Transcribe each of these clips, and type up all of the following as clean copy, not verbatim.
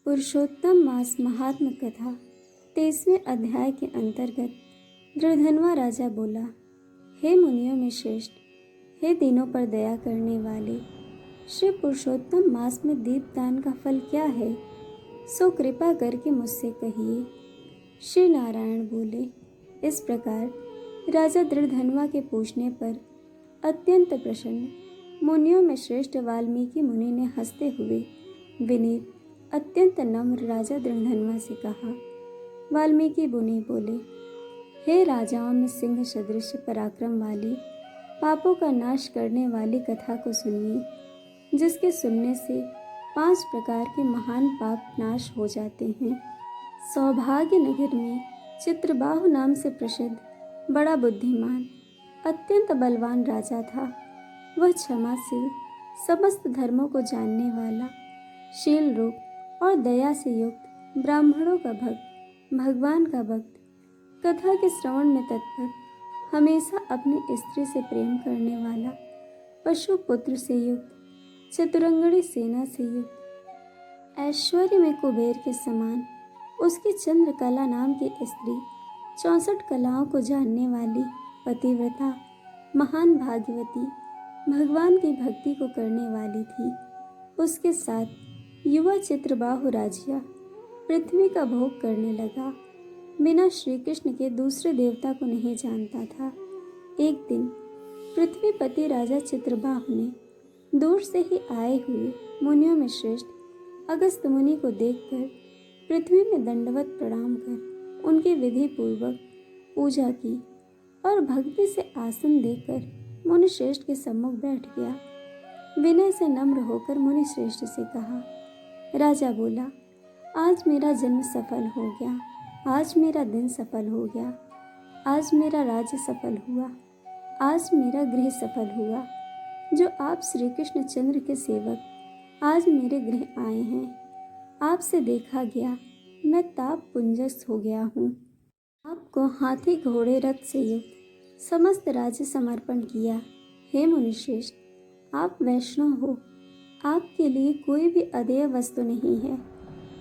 पुरुषोत्तम मास महात्म कथा 23वें अध्याय के अंतर्गत दृढ़धनवा राजा बोला, हे मुनियों में श्रेष्ठ, हे दीनों पर दया करने वाले, श्री पुरुषोत्तम मास में दीपदान का फल क्या है, सो कृपा करके मुझसे कहिए। श्री नारायण बोले। इस प्रकार राजा दृढ़धनवा के पूछने पर अत्यंत प्रसन्न मुनियों में श्रेष्ठ वाल्मीकि मुनि ने हंसते हुए विनीत अत्यंत नम्र राजा दृढ़धनवा से कहा। वाल्मीकि मुनि बोले, हे राजाओं में सिंह सदृश पराक्रम वाली, पापों का नाश करने वाली कथा को सुनिए, जिसके सुनने से 5 प्रकार के महान पाप नाश हो जाते हैं। सौभाग्य नगर में चित्रबाहु नाम से प्रसिद्ध बड़ा बुद्धिमान अत्यंत बलवान राजा था। वह क्षमाशील, समस्त धर्मों को जानने वाला, शील रूप और दया से युक्त, ब्राह्मणों का भक्त, भगवान का भक्त, कथा के श्रवण में तत्पर, हमेशा अपनी स्त्री से प्रेम करने वाला, पशु पुत्र से युक्त, चतुरंगणी सेना से युक्त, ऐश्वर्य में कुबेर के समान, उसकी चंद्रकला नाम की स्त्री 64 कलाओं को जानने वाली, पतिव्रता, महान भाग्यवती, भगवान की भक्ति को करने वाली थी। उसके साथ युवा चित्रबाहु राजिया पृथ्वी का भोग करने लगा, बिना श्री कृष्ण के दूसरे देवता को नहीं जानता था। एक दिन पृथ्वीपति राजा चित्रबाहु ने दूर से ही आए हुए मुनियों में श्रेष्ठ अगस्त्य मुनि को देखकर पृथ्वी में दंडवत प्रणाम कर उनकी विधि पूर्वक पूजा की और भक्ति से आसन देकर मुनि श्रेष्ठ के सम्मुख बैठ गया। विनय से नम्र होकर मुनि श्रेष्ठ से कहा। राजा बोला, आज मेरा जन्म सफल हो गया, आज मेरा दिन सफल हो गया, आज मेरा राज्य सफल हुआ, आज मेरा गृह सफल हुआ। जो आप श्री कृष्ण चंद्र के सेवक आज मेरे गृह आए हैं, आपसे देखा गया मैं ताप पुंजस हो गया हूँ। आपको हाथी घोड़े रथ से युक्त समस्त राज्य समर्पण किया। हे मुनिश्रेष्ठ, आप वैष्णव हो, आपके लिए कोई भी अदेय वस्तु नहीं है।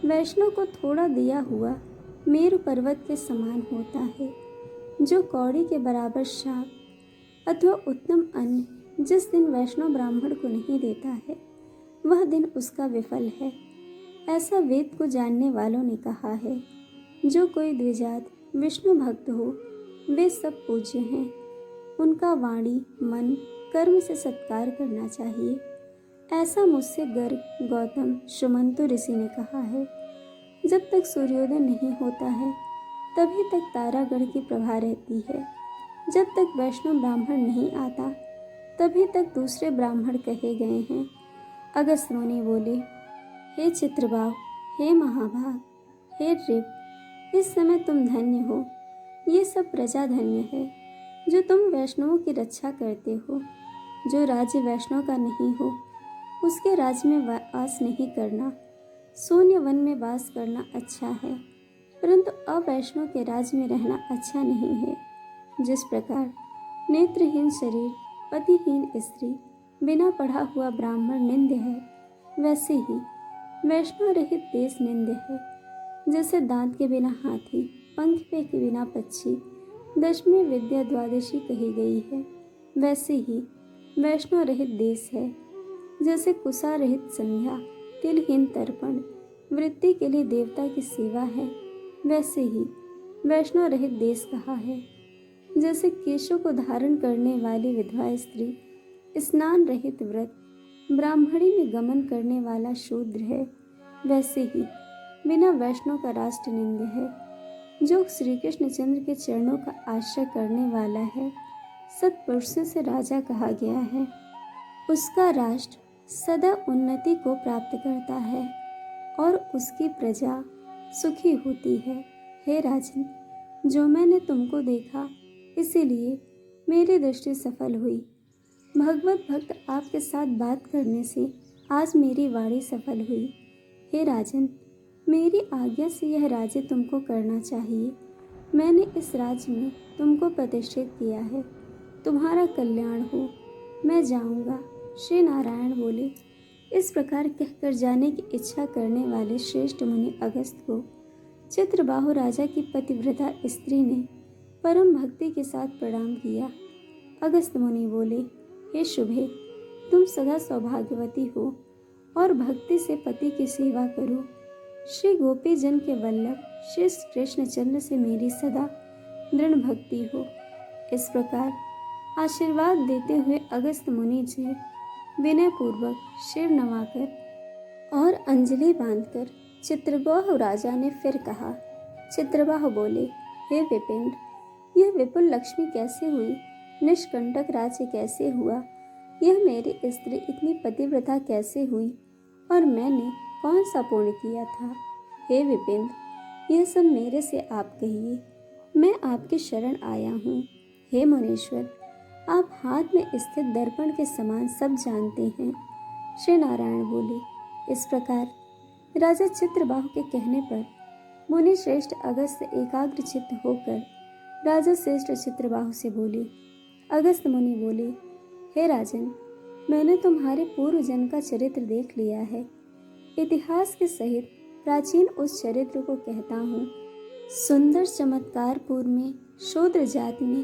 वैष्णव को थोड़ा दिया हुआ मेरु पर्वत के समान होता है। जो कौड़ी के बराबर शाक अथवा उत्तम अन्न जिस दिन वैष्णव ब्राह्मण को नहीं देता है, वह दिन उसका विफल है, ऐसा वेद को जानने वालों ने कहा है। जो कोई द्विजात विष्णु भक्त हो, वे सब पूज्य हैं। उनका वाणी मन कर्म से सत्कार करना चाहिए, ऐसा मुझसे गर्ग गौतम सुमंतु ऋषि ने कहा है। जब तक सूर्योदय नहीं होता है, तभी तक तारागढ़ की प्रभा रहती है। जब तक वैष्णव ब्राह्मण नहीं आता, तभी तक दूसरे ब्राह्मण कहे गए हैं। अगस्त्य मुनि बोले, हे चित्रबाहु, हे महाभाग, हे नृप, इस समय तुम धन्य हो। ये सब प्रजा धन्य है, जो तुम वैष्णवों की रक्षा करते हो। जो राज्य वैष्णव का नहीं हो, उसके राज्य में वास नहीं करना, शून्य वन में वास करना अच्छा है, परंतु अवैष्णव के राज्य में रहना अच्छा नहीं है। जिस प्रकार नेत्रहीन शरीर, पतिहीन स्त्री, बिना पढ़ा हुआ ब्राह्मण निंद्य है, वैसे ही वैष्णव रहित देश निंद्य है। जैसे दांत के बिना हाथी, पंख पे के बिना पक्षी, दशमी विद्या द्वादशी कही गई है, वैसे ही वैष्णव रहित देश है। जैसे कुसा रहित संध्या, तिलहीन तर्पण, वृत्ति के लिए देवता की सेवा है, वैसे ही वैष्णव रहित देश कहा है। जैसे केशों को धारण करने वाली विधवा स्त्री, स्नान रहित व्रत, ब्राह्मणी में गमन करने वाला शूद्र है, वैसे ही बिना वैष्णव का राष्ट्र निंद्य है। जो श्री कृष्ण चंद्र के चरणों का आश्रय करने वाला है, सत्पुरुषों से राजा कहा गया है। उसका राष्ट्र सदा उन्नति को प्राप्त करता है और उसकी प्रजा सुखी होती है। हे राजन, जो मैंने तुमको देखा, इसीलिए मेरी दृष्टि सफल हुई। भगवत भक्त आपके साथ बात करने से आज मेरी वाणी सफल हुई। हे राजन, मेरी आज्ञा से यह राज्य तुमको करना चाहिए। मैंने इस राज्य में तुमको प्रतिष्ठित किया है। तुम्हारा कल्याण हो, मैं जाऊंगा। श्री नारायण बोले। इस प्रकार कहकर जाने की इच्छा करने वाले श्रेष्ठ मुनि अगस्त को चित्रबाहु राजा की पतिव्रता स्त्री ने परम भक्ति के साथ प्रणाम किया। अगस्त मुनि बोले, हे शुभे, तुम सदा सौभाग्यवती हो और भक्ति से पति की सेवा करो। श्री गोपी जन के वल्लभ श्री कृष्णचंद्र से मेरी सदा दृढ़ भक्ति हो। इस प्रकार आशीर्वाद देते हुए अगस्त मुनि जी विनय पूर्वक सिर नवाकर और अंजलि बांधकर चित्रबाहु राजा ने फिर कहा। चित्रबाहु बोले, हे विपिन, यह विपुल लक्ष्मी कैसे हुई? निष्कंटक राज्य कैसे हुआ? यह मेरी स्त्री इतनी पतिव्रता कैसे हुई? और मैंने कौन सा पुण्य किया था? हे विपिन, यह सब मेरे से आप कहिए, मैं आपकी शरण आया हूँ। हे मुनीश्वर, आप हाथ में स्थित दर्पण के समान सब जानते हैं। श्री नारायण बोले। इस प्रकार राजा चित्रबाहु के कहने पर मुनि श्रेष्ठ अगस्त एकाग्र चित्त होकर राजा श्रेष्ठ चित्रबाहु से बोले। अगस्त मुनि बोले, हे राजन, मैंने तुम्हारे पूर्व जन्म का चरित्र देख लिया है। इतिहास के सहित प्राचीन उस चरित्र को कहता हूँ। सुंदर चमत्कारपुर में शूद्र जाति में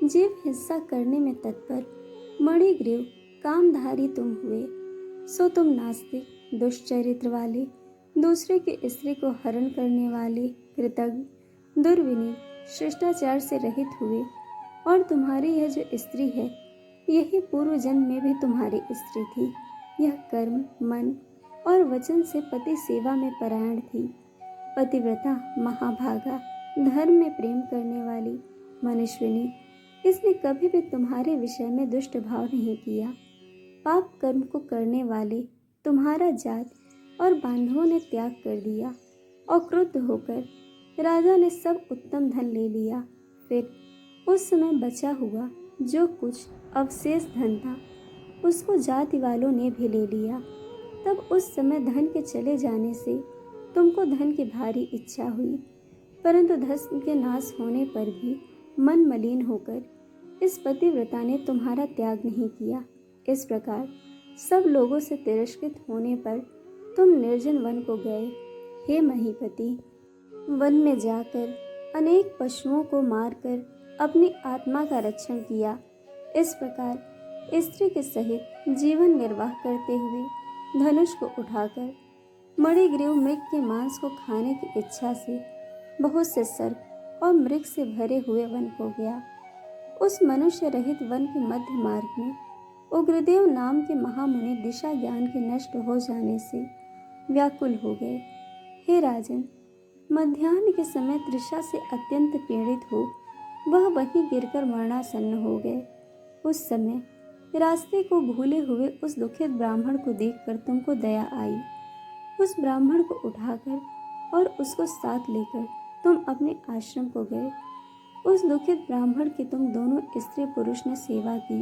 जीव हिस्सा करने में तत्पर मणिग्रीव कामधारी तुम हुए। सो तुम नास्तिक, दुष्चरित्र वाले, दूसरे की स्त्री को हरण करने वाले, कृतज्ञ, दुर्विनीत, शिष्टाचार से रहित हुए। और तुम्हारी यह जो स्त्री है, यही पूर्व जन्म में भी तुम्हारी स्त्री थी। यह कर्म, मन और वचन से पति सेवा में परायण थी। पतिव्रता, महाभागा, धर्म में प्रेम करने वाली, मनुष्यनी, इसने कभी भी तुम्हारे विषय में दुष्ट भाव नहीं किया। पाप कर्म को करने वाले तुम्हारा जात और बांधवों ने त्याग कर दिया और क्रुद्ध होकर राजा ने सब उत्तम धन ले लिया। फिर उस समय बचा हुआ जो कुछ अवशेष धन था, उसको जाति वालों ने भी ले लिया। तब उस समय धन के चले जाने से तुमको धन की भारी इच्छा हुई, परंतु धन के नाश होने पर भी मन मलिन होकर इस पतिव्रता ने तुम्हारा त्याग नहीं किया। इस प्रकार सब लोगों से तिरस्कृत होने पर तुम निर्जन वन को गए। हे महीपति, वन में जाकर अनेक पशुओं को मारकर अपनी आत्मा का रक्षण किया। इस प्रकार स्त्री के सहित जीवन निर्वाह करते हुए धनुष को उठाकर मणिग्रीव मृग के मांस को खाने की इच्छा से बहुत से सर्प और मृग से भरे हुए वन को गया। उस मनुष्य रहित वन के मध्य मार्ग में उग्रदेव नाम के महामुनि दिशा ज्ञान के नष्ट हो जाने से व्याकुल हो गए। हे राजन, मध्याह्न के समय तृषा से अत्यंत पीड़ित हो वह वहीं गिरकर मरणासन्न हो गए। उस समय रास्ते को भूले हुए उस दुखित ब्राह्मण को देखकर तुमको दया आई। उस ब्राह्मण को उठाकर और उसको साथ लेकर तुम अपने आश्रम को गए। उस दुखित ब्राह्मण की तुम दोनों स्त्री पुरुष ने सेवा की।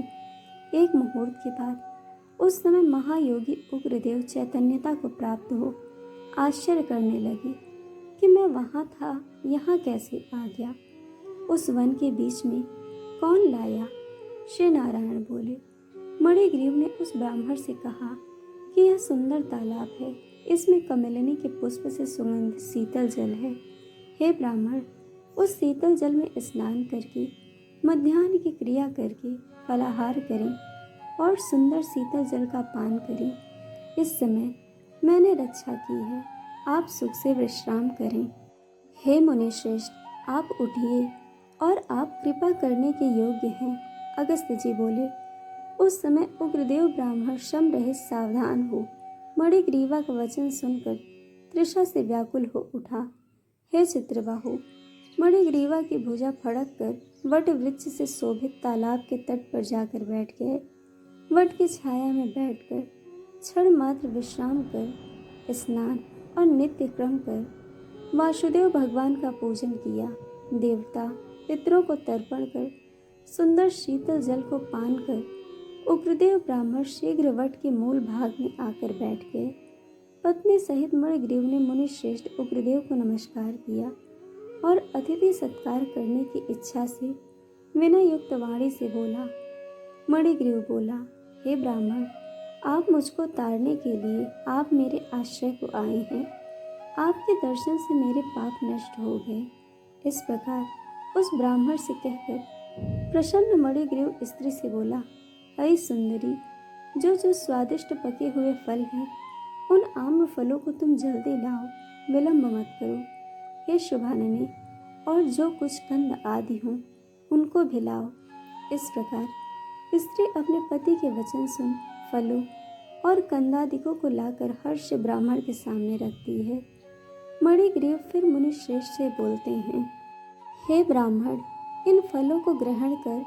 एक मुहूर्त के बाद उस समय महायोगी उग्रदेव चैतन्यता को प्राप्त हो आश्चर्य करने लगे कि मैं वहाँ था, यहाँ कैसे आ गया? उस वन के बीच में कौन लाया? श्री नारायण बोले। मणिग्रीव ने उस ब्राह्मण से कहा कि यह सुंदर तालाब है, इसमें कमलिनी के पुष्प से सुगंधित शीतल जल है। हे ब्राह्मण, उस शीतल जल में स्नान करके मध्याह्न की क्रिया करके फलाहार करें और सुंदर शीतल जल का पान करें। इस समय मैंने रक्षा की है, आप सुख से विश्राम करें। हे मुनिश्रेष्ठ, आप उठिए और आप कृपा करने के योग्य हैं। अगस्त्य जी बोले। उस समय उग्रदेव ब्राह्मण श्रम रहित सावधान हो मणिग्रीवा का वचन सुनकर तृषा से व्याकुल हो उठा। हे चित्रबाहु, मणिग्रीवा की भुजा फड़क कर वट वृक्ष से शोभित तालाब के तट पर जाकर बैठ गए। वट की छाया में बैठकर क्षण मात्र विश्राम कर स्नान और नित्य क्रम कर वासुदेव भगवान का पूजन किया। देवता पितरों को तर्पण कर सुंदर शीतल जल को पान कर उग्रदेव ब्राह्मण शीघ्र वट के मूल भाग में आकर बैठ गए। पत्नी सहित मणिग्रीव ने मुनि श्रेष्ठ उग्रदेव को नमस्कार किया और अतिथि सत्कार करने की इच्छा से विनय युक्त वाणी से बोला। मणिग्रीव बोला, हे ब्राह्मण, आप मुझको तारने के लिए आप मेरे आश्रय को आए हैं। आपके दर्शन से मेरे पाप नष्ट हो गए। इस प्रकार उस ब्राह्मण से कहकर प्रसन्न मणिग्रीव स्त्री से बोला, अरे सुंदरी, जो जो स्वादिष्ट पके हुए फल हैं, उन आम्र फलों को तुम जल्दी लाओ, विलंब मत करो। हे शुभानने, और जो कुछ कंद आदि हों उनको भी लाओ। इस प्रकार स्त्री अपने पति के वचन सुन फलों और कंदादिकों को लाकर हर्ष ब्राह्मण के सामने रखती है। मणिग्रीव फिर मुनि श्रेष्ठ से बोलते हैं, हे ब्राह्मण, इन फलों को ग्रहण कर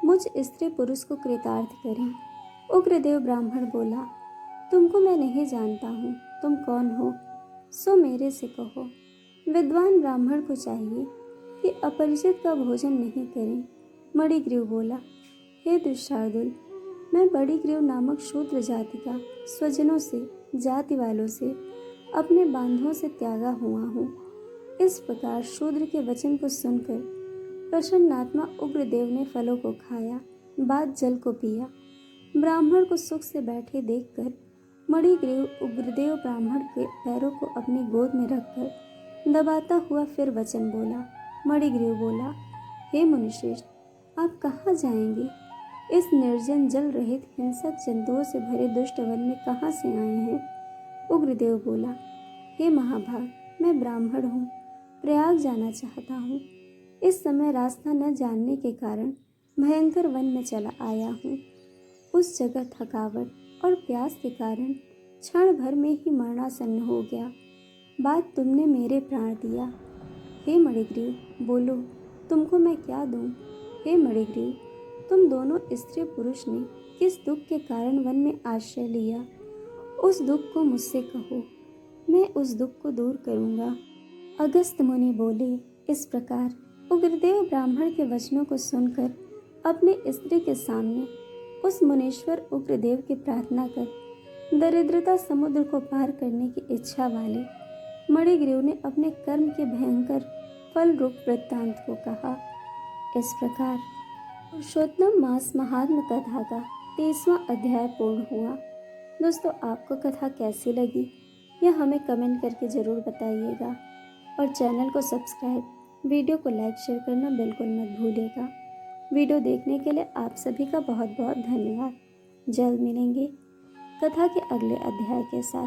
मुझ स्त्री पुरुष को कृतार्थ करें। उग्रदेव ब्राह्मण बोला, तुमको मैं नहीं जानता हूँ, तुम कौन हो, सो मेरे से कहो। विद्वान ब्राह्मण को चाहिए कि अपरिचित का भोजन नहीं करें। मणिग्रीव बोला, हे दुष्टार्दुल, मैं मणिग्रीव नामक शूद्र जाति का स्वजनों से, जाति वालों से, अपने बांधों से त्यागा हुआ हूँ। इस प्रकार शूद्र के वचन को सुनकर प्रसन्नात्मा उग्रदेव ने फलों को खाया, बाद जल को पिया। ब्राह्मण को सुख से बैठे देखकर मणिग्रीव उग्रदेव ब्राह्मण के पैरों को अपनी गोद में रखकर दबाता हुआ फिर वचन बोला। मणिग्रीव बोला, हे मुनिश्रेष्ठ, आप कहाँ जाएंगे? इस निर्जन जल रहित हिंसक जंतुओं से भरे दुष्ट वन में कहाँ से आए हैं? उग्रदेव बोला, हे महाभाग, मैं ब्राह्मण हूँ, प्रयाग जाना चाहता हूँ। इस समय रास्ता न जानने के कारण भयंकर वन में चला आया हूँ। उस जगह थकावट और प्यास के कारण क्षण भर में ही मरणासन्न हो गया। बात तुमने मेरे प्राण दिया। हे मणिग्रीव, बोलो, तुमको मैं क्या दूं? हे मणिग्रीव, तुम दोनों स्त्री पुरुष ने किस दुख के कारण वन में आश्रय लिया, उस दुख को मुझसे कहो, मैं उस दुख को दूर करूंगा। अगस्त्य मुनि बोले, इस प्रकार उग्रदेव ब्राह्मण के वचनों को सुनकर अपने स्त्री के सामने उस मुनीश्वर उग्रदेव की प्रार्थना कर दरिद्रता समुद्र को पार करने की इच्छा वाले मणिग्रीव ने अपने कर्म के भयंकर फल रूप वृत्तांत को कहा। इस प्रकार पुरुषोत्तम मास महात्म कथा का 30वां अध्याय पूर्ण हुआ। दोस्तों, आपको कथा कैसी लगी यह हमें कमेंट करके ज़रूर बताइएगा और चैनल को सब्सक्राइब, वीडियो को लाइक शेयर करना बिल्कुल मत भूलिएगा। वीडियो देखने के लिए आप सभी का बहुत बहुत धन्यवाद। जल्द मिलेंगे कथा के अगले अध्याय के साथ।